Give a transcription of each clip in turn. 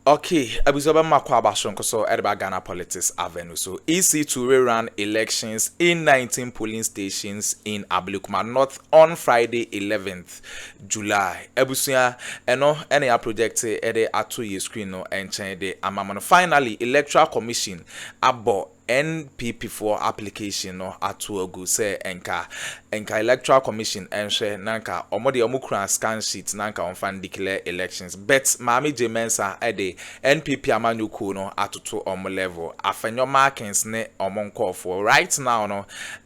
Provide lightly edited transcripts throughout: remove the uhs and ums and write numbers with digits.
Okay, ebuzoba makwa bashon so edba Ghana Politics Avenue. So EC to rerun elections in 19 polling stations in Ablekuma North on Friday 11th July. Ebusia eno any a project ede atu ye screen no enchen de amamano. Finally, Electoral Commission abo NPP for application no atu ogu say enka Electoral Commission enhwe nanka omode omukran scan sheet nanka on fan declare elections but Mami Jemensa ede NPP amanyuku no atoto level afenyo markings ne omonko for right now no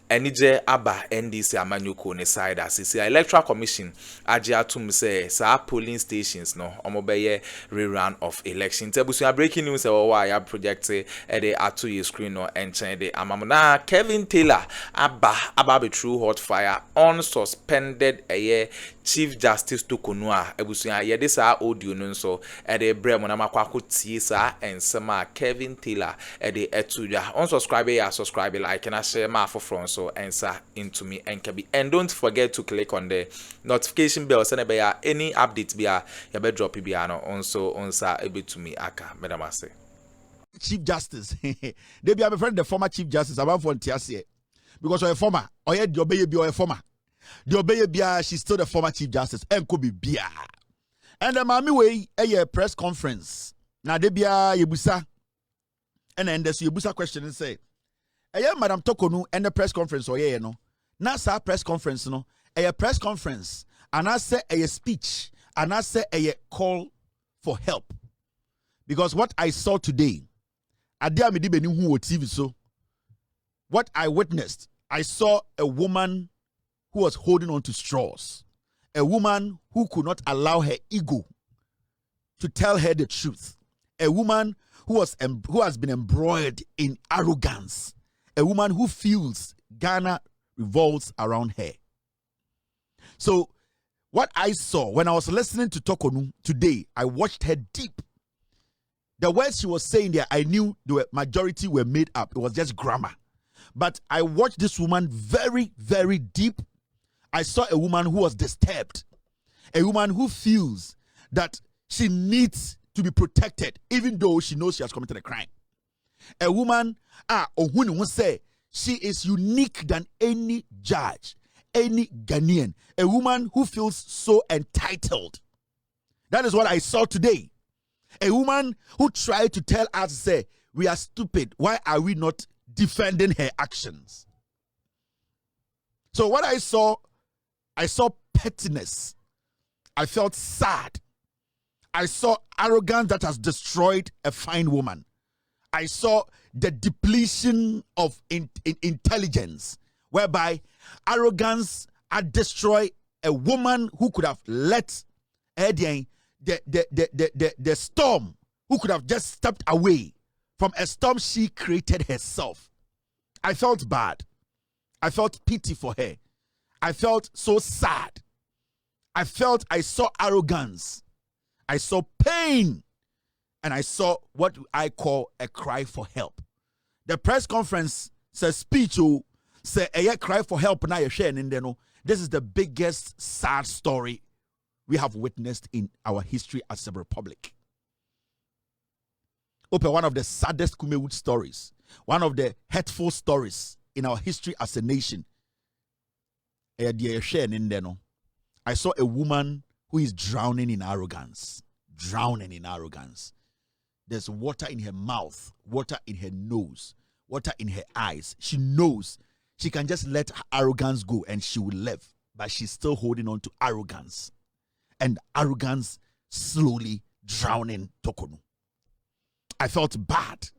enije aba NDC amanyuku ne side asisi Electoral Commission aje atum say sa polling stations no omobeye rerun of elections tebusu breaking news e wo ya project e de ato your screen no enchen de amamna Kevin Taylor aba be true hot fire on suspended Chief Justice Tokonua ebusuya yede sa audio no nso de brem na makwako tie sa ensema Kevin Taylor de etuya on subscribe like and share ma for so answer into me enkabi and don't forget to click on the notification bell so be any update bia ya be drop bia no onso onsa ebetumi aka medamase Chief Justice they be my friend the former Chief Justice about for ntiase because or a former or the obey be or a former the obey bia she's still the former Chief Justice and could be bia and the mami way a press conference na de bia yebusa and then there's yebusa question and say Madam Tokonu and the press conference or no na sa press conference no a press conference and I say a speech and I say a call for help because what I saw today adia me di beni hu TV so what I witnessed I saw a woman who was holding on to straws, a woman who could not allow her ego to tell her the truth, a woman who has been embroiled in arrogance, a woman who feels Ghana revolves around her. So what I saw when I was listening to Tokonu today, I watched her deep. The words she was saying there, I knew the majority were made up. It was just grammar. But I watched this woman very, very deep. I saw a woman who was disturbed, a woman who feels that she needs to be protected, even though she knows she has committed a crime. A woman, who say she is unique than any judge, any Ghanaian. A woman who feels so entitled. That is what I saw today. A woman who tried to tell us, say, we are stupid. Why are we not defending her actions? So what I saw pettiness. I felt sad. I saw arrogance that has destroyed a fine woman. I saw the depletion of intelligence, whereby arrogance had destroyed a woman who could have let the storm, who could have just stepped away from a storm she created herself. I felt bad. I felt pity for her. I felt so sad. I saw arrogance. I saw pain. And I saw what I call a cry for help. The press conference says speech say a cry for help now you're sharing. This is the biggest sad story we have witnessed in our history as a republic. One of the saddest Kumewood stories, one of the hurtful stories in our history as a nation. I saw a woman who is drowning in arrogance. Drowning in arrogance. There's water in her mouth, water in her nose, water in her eyes. She knows she can just let her arrogance go and she will live. But she's still holding on to arrogance. And arrogance slowly drowning Tokonu. I felt bad.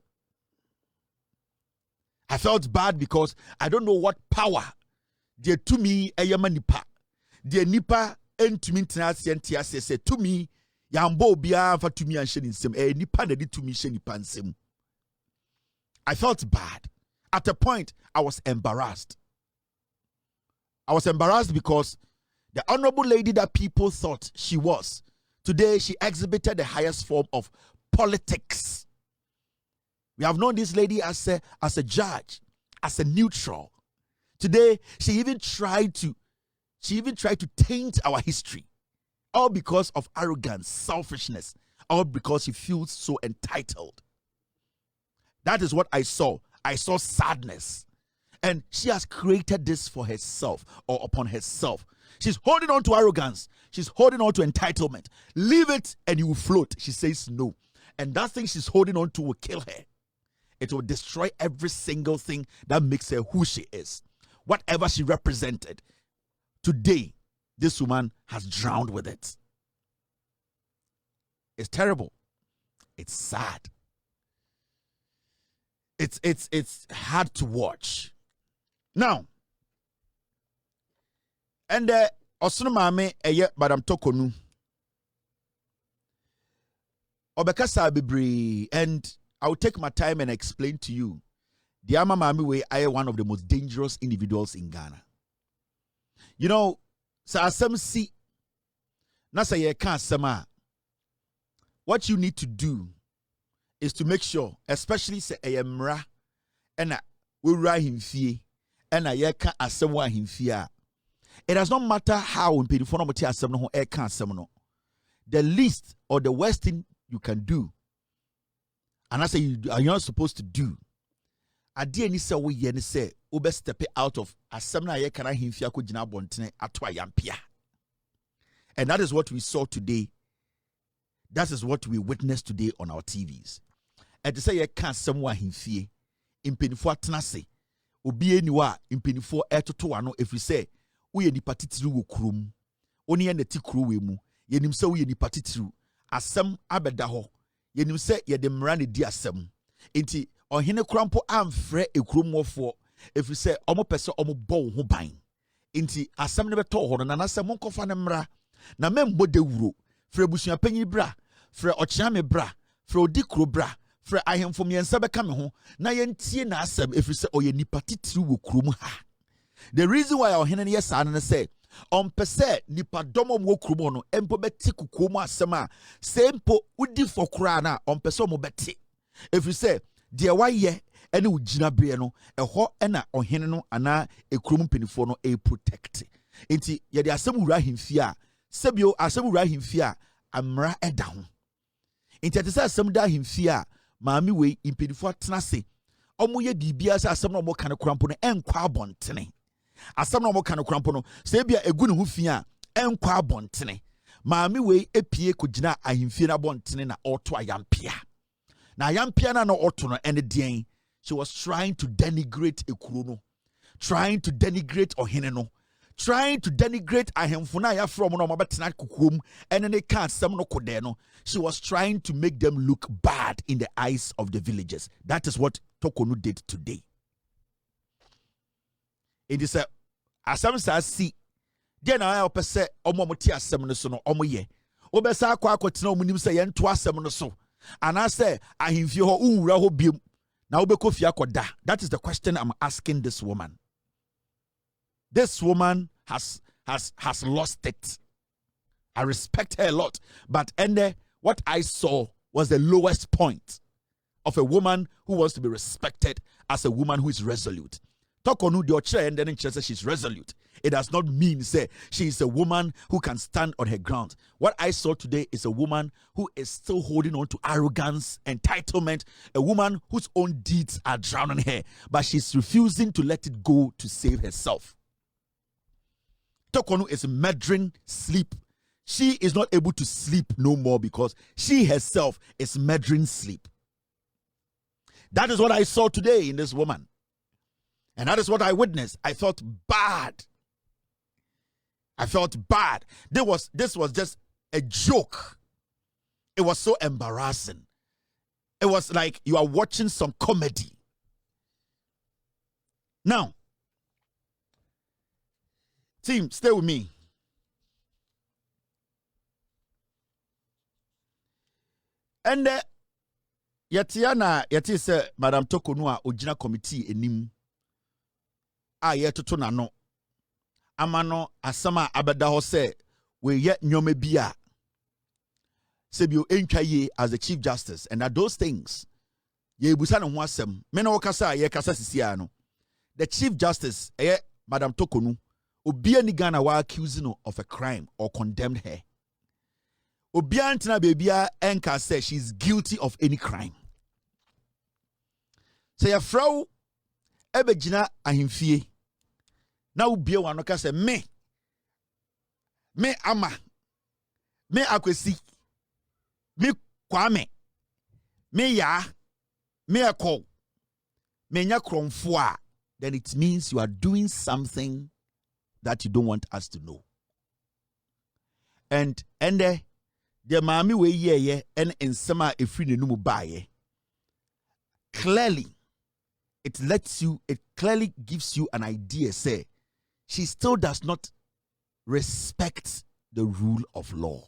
I felt bad because I don't know what power the to me eyama nipa. The nipa entumi ntena ase say to me yambo bia fa to me anhye nsem nipa na di to me hye nipa nsem. I felt bad. At a point I was embarrassed. I was embarrassed because the honorable lady that people thought she was, today she exhibited the highest form of politics. We have known this lady as a judge, as a neutral. Today, she even tried to taint our history. All because of arrogance, selfishness, all because he feels so entitled. That is what I saw. I saw sadness. And she has created this for herself or upon herself. She's holding on to arrogance. She's holding on to entitlement. Leave it and you will float. She says no. And that thing she's holding on to will kill her. It will destroy every single thing that makes her who she is. Whatever she represented. Today, this woman has drowned with it. It's terrible. It's sad. It's hard to watch. Now, and Osunu Mame eye Madam Tokonu Obekasa Bibri, and I will take my time and explain to you the Ama Mame way I am one of the most dangerous individuals in Ghana. You know, sa asem si na sa ye kan asema. What you need to do is to make sure, especially say ayemra and we write him fee. And I can't assemble him fear. It does not matter how in Pediformity assemble no can't assemble. The least or the worst thing you can do, and I say you're not supposed to do. I didn't say we yen say ube step out of assembly I can him fear ko jina bontene atwa yampia. And that is what we saw today. That is what we witnessed today on our TVs. And to say you can't someone him fear in Pediformity. Obi eniwa impinifo etoto ano if we say we nipa titiru wo krom oni ye nati kro we mu yenim se we nipa titiru asem abeda ho yenim se ye de mra ne di asem enti ohene krampo amfre ekromwofo if we say omo pese omo bo ho ban enti asem ne beto ho na asem monkofa ne mra na membo de wuro fre busua panyi bra fre ochiame bra fre odi kro bra Fre ahemfo miensa beka me ho na yentie na asem efri se oye nipa titiri wo krom ha. The reason why our hene yes an say on pese nipa domo wo krom no empo beti kukom asem a sempo udi for kra na on pese mo beti efri se de waye ene ugina bre no eho na ohene no ana ekrom penifo no e protect enti ye de asem wura hemfi a sebio asem wura hemfi a amra eda ho enti ate se asem da hemfi a Mami we impedifo atnase omo ye bibia se asem no mo kan krampo no enkwa abontene asem no mo kan krampo no se bia egu ne ho fi a enkwa abontene mami we epie kogina ahemfie na abontene na auto ayampia na ayampia na auto no ene den. She was trying to denigrate ekuro no, trying to denigrate ohene no, trying to denigrate ahemfo na ya from no mabetena kokom ene ne kan asem no kode no. She was trying to make them look bad in the eyes of the villagers. That is what Tokonu did today. It is a asem sa si den na opese omo moti asem no so no omo ye obesa akwa akotena omunim se ye nto asem no so ana se ahemfie ho unwura ho biem na obeko fie akoda. That is the question I'm asking this woman. This woman has lost it. I respect her a lot, but what I saw was the lowest point of a woman who wants to be respected as a woman who is resolute. Tokonu de oche and then says she's resolute. It does not mean say she is a woman who can stand on her ground. What I saw today is a woman who is still holding on to arrogance, entitlement, a woman whose own deeds are drowning her, but she's refusing to let it go to save herself. Tokonu is murdering sleep. She is not able to sleep no more because she herself is murdering sleep. That is what I saw today in this woman. And that is what I witnessed. I felt bad. I felt bad. This was just a joke. It was so embarrassing. It was like you are watching some comedy. Now, team, stay with me. And yeti se Madam Tokonu a ojina committee enim a yetoto na no amano asama abeda ho se we ye nyome bia sebio entwaye as the Chief Justice, and that those things ye busa no ho asem me na wokasa ye kasa sisia no the Chief Justice Madam Tokonu obi ani Ghana wa accusing of a crime or condemned her. Obiantina Babia Enka says she's guilty of any crime. Say a frau ebejina ahimfie. Now be one wanoka say me ama me akwesi me kwame me ya me ekọ me nya kromfo a, then it means you are doing something that you don't want us to know. And the mami we ye and ensema efri ne numu baye. Clearly, it clearly gives you an idea, say, she still does not respect the rule of law.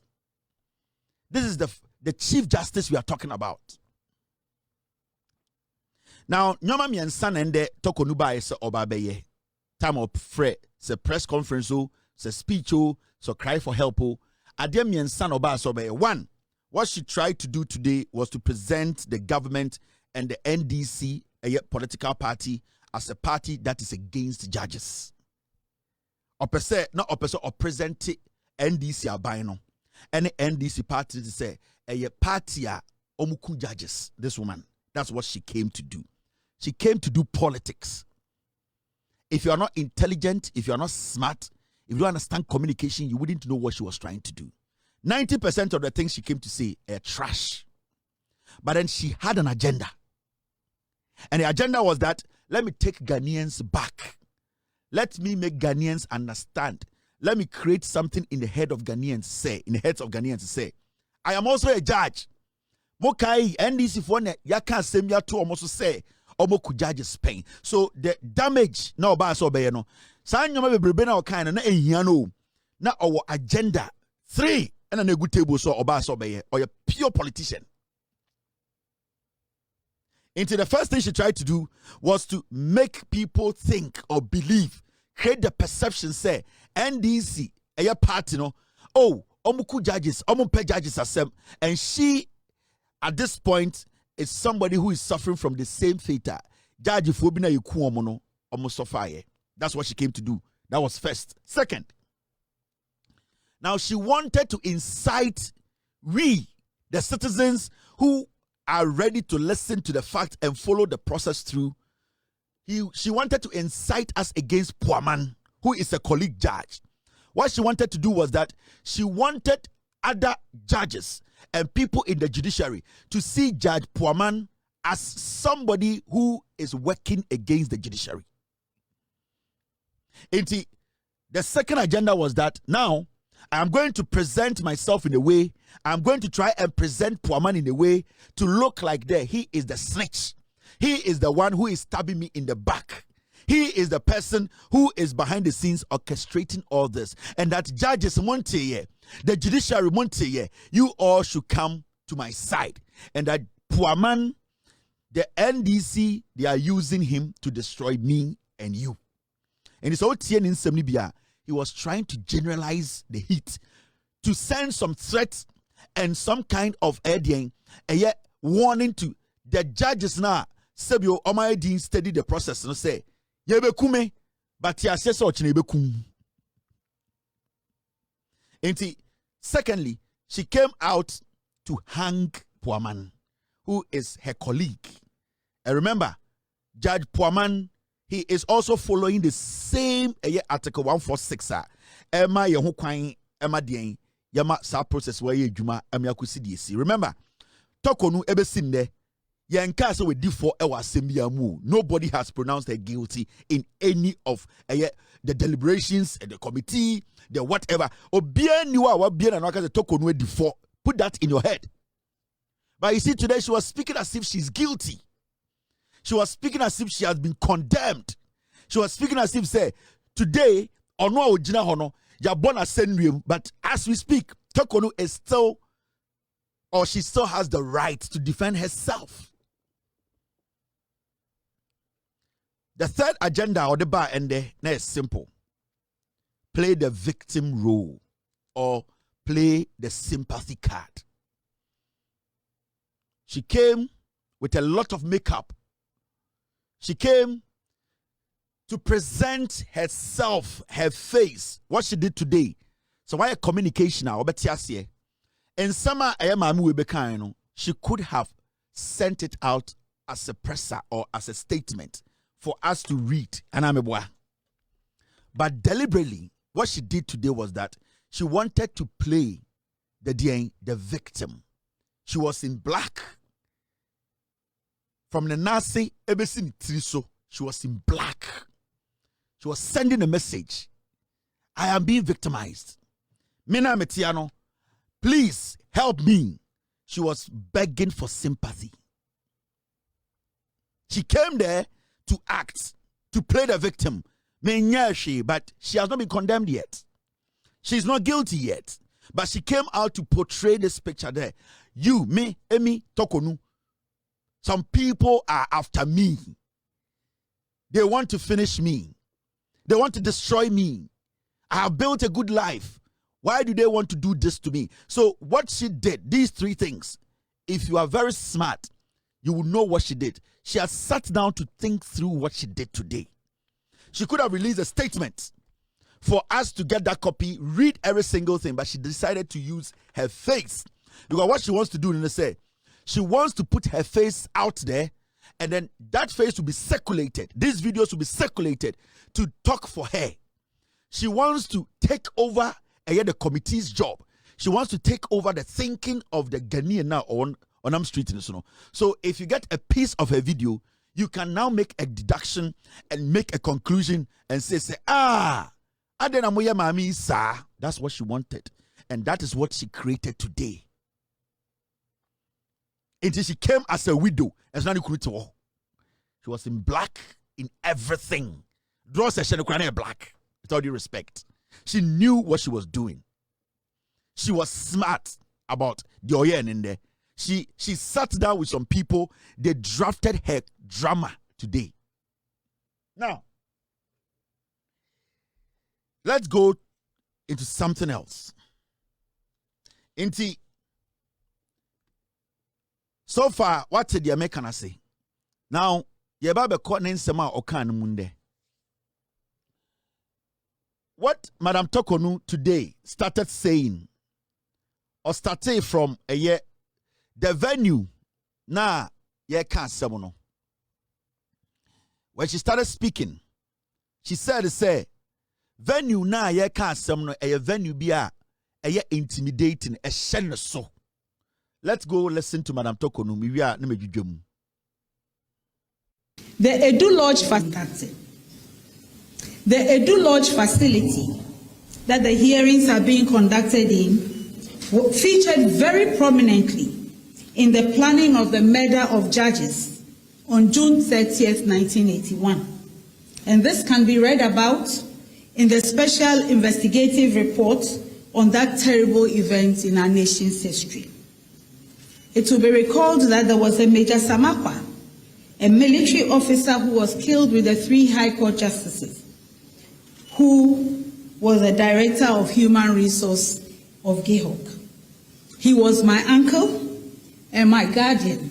This is the Chief Justice we are talking about. Now, nyoma mi ansan ende toko nuba se obabeye. Time of se press conference se speech so cry for help Adem mi ansan oba so obeye. One, what she tried to do today was to present the government and the NDC, a political party, as a party that is against judges. Opese na opese or present NDC abino. Any NDC party to say a party omuku judges. This woman, that's what she came to do. She came to do politics. If you are not intelligent, if you are not smart, if you don't understand communication, you wouldn't know what she was trying to do. 90% of the things she came to say are trash. But then she had an agenda. And the agenda was that, let me take Ghanaians back. Let me make Ghanaians understand. Let me create something in the head of Ghanaians say, I am also a judge. Mokai NDC for ne yaka semya to almost say omoku judges pain. So the damage na oba so be no. Sa nyoma bebrebe na okan na ehia no. Na our agenda 3 and a good table so oba so be or a pure politician. Into the first thing she tried to do was to make people think or believe, create the perception, say, NDC, a party, no, oh, omuku judges, omumpe judges asem, and she, at this point, is somebody who is suffering from the same fate. Judge Fobina Yuku Omono, Omosofaye. That's what she came to do. That was first. Second, now she wanted to incite we, the citizens who are ready to listen to the fact and follow the process through. She wanted to incite us against Puaman, who is a colleague judge. What she wanted to do was that she wanted other judges and people in the judiciary to see Judge Puaman as somebody who is working against the judiciary. And the second agenda was that now I'm going to present myself in a way, I'm going to try and present Puaman in a way to look like he is the snitch. He is the one who is stabbing me in the back. He is the person who is behind the scenes orchestrating all this. And that judges Monte, the judiciary Monte, you all should come to my side. And that Puaman, the NDC, they are using him to destroy me and you. And it's all TN in Semnibia. He was trying to generalize the heat, to send some threats and some kind of warning to the judges now. Sebio Omaidin study the process and say, Yebekume, but Yasesa Ochnebekum. And secondly, she came out to hang Puaman, who is her colleague. And remember, Judge Puaman, he is also following the same Article 146. Emma Yahukwain, Emma Dien, Yama sa process where you Juma, Amiakusi. Remember, Tokonu Ebesinde, Yankasa with D4 Ewa Sembiamu. Nobody has pronounced her guilty in any of the deliberations and the committee, the whatever. Obien niwa wa bien and waka Tokonu D4. Put that in your head. But you see, today she was speaking as if she's guilty. She was speaking as if she has been condemned. She was speaking as if, say, today, Ono Ojina Hono, Yabona Senrium, but as we speak, Tokonu is still, or she still has the right to defend herself. The third agenda or the bar and there is simple. Play the victim role or play the sympathy card. She came with a lot of makeup. She came to present herself, her face, what she did today. So why a communication now? In summer, she could have sent it out as a presser or as a statement for us to read. But deliberately, what she did today was that she wanted to play the victim. She was in black. From the Nazi, she was in black. She was sending a message. I am being victimized. Mina Metiano, please help me. She was begging for sympathy. She came there to act, to play the victim. But she has not been condemned yet. She's not guilty yet. But she came out to portray this picture there. You, me, Emi, Tokonu. Some people are after me. They want to finish me. They want to destroy me. I have built a good life. Why do they want to do this to me? So what she did, these three things, if you are very smart, you will know what she did. She has sat down to think through what she did today. She could have released a statement for us to get that copy, read every single thing, but she decided to use her face. Because what she wants to do, she wants to put her face out there, and then that face will be circulated. These videos will be circulated to talk for her. She wants to take over the committee's job. She wants to take over the thinking of the Ghanaian now on Am Street. So if you get a piece of her video, you can now make a deduction and make a conclusion and say, that's what she wanted. And that is what she created today. Until she came as a widow. She was in black in everything. Draw session black. With all due respect. She knew what she was doing. She was smart about the Oyen in there. She sat down with some people. They drafted her drama today. Now, let's go into something else. So far, what did the American say? Now, Yebabe Kotnen Sema Okan Munde. What Madam Tokonu today started saying, or started from a year, the venue, na ye can't semono. When she started speaking, she said, venue na ye can't semono, a venue bia, a ye intimidating, a shen so. Let's go listen to Madam Tokonu. The Addo Lodge facility. The Addo Lodge facility that the hearings are being conducted in featured very prominently in the planning of the murder of judges on June 30th, 1981. And this can be read about in the special investigative report on that terrible event in our nation's history. It will be recalled that there was a Major Samakwa, a military officer who was killed with the 3 High Court justices, who was the director of human resource of Gihok. He was my uncle and my guardian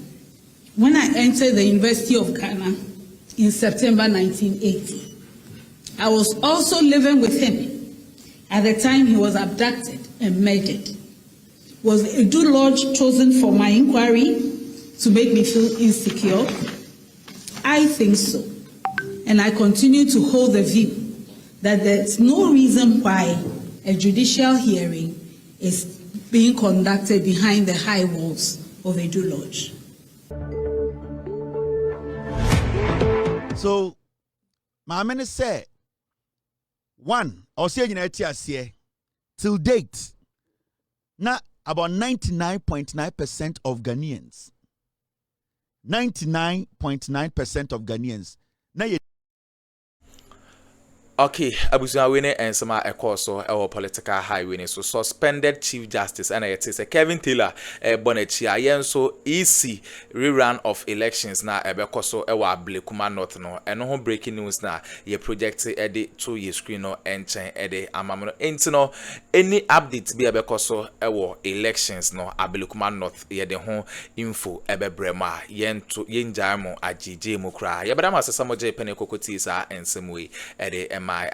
when I entered the University of Ghana in September 1980. I was also living with him at the time he was abducted and murdered. Was the Addo Lodge chosen for my inquiry to make me feel insecure? I think so. And I continue to hold the view that there's no reason why a judicial hearing is being conducted behind the high walls of Addo Lodge. So, my man said, one, I'll say till date, now about 99.9% of Ghanaians, 99.9% of Ghanaians, now okay, Abusia Wene and some so our political highway so suspended Chief Justice and it is a Kevin Taylor Bonnetia yen so easy rerun of elections na ebekoso ewa Ablekuma North no eno ho breaking news na ye project ede to ye screen no enchen ede amamono entino any updates bi ebekoso ewo elections no Ablekuma North ye de ho info ebebrema yen to yen jamo agije mu kra ye bedam asesa moje penekokoti sa ensemwe ede my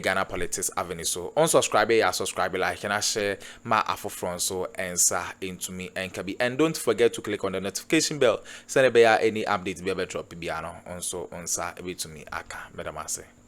Ghana Politics Avenue. So unsubscribe, subscribe, like, and share my afro so answer into me and can be. And don't forget to click on the notification bell. Send any updates be able to drop piano on so on sa to me aka medamase.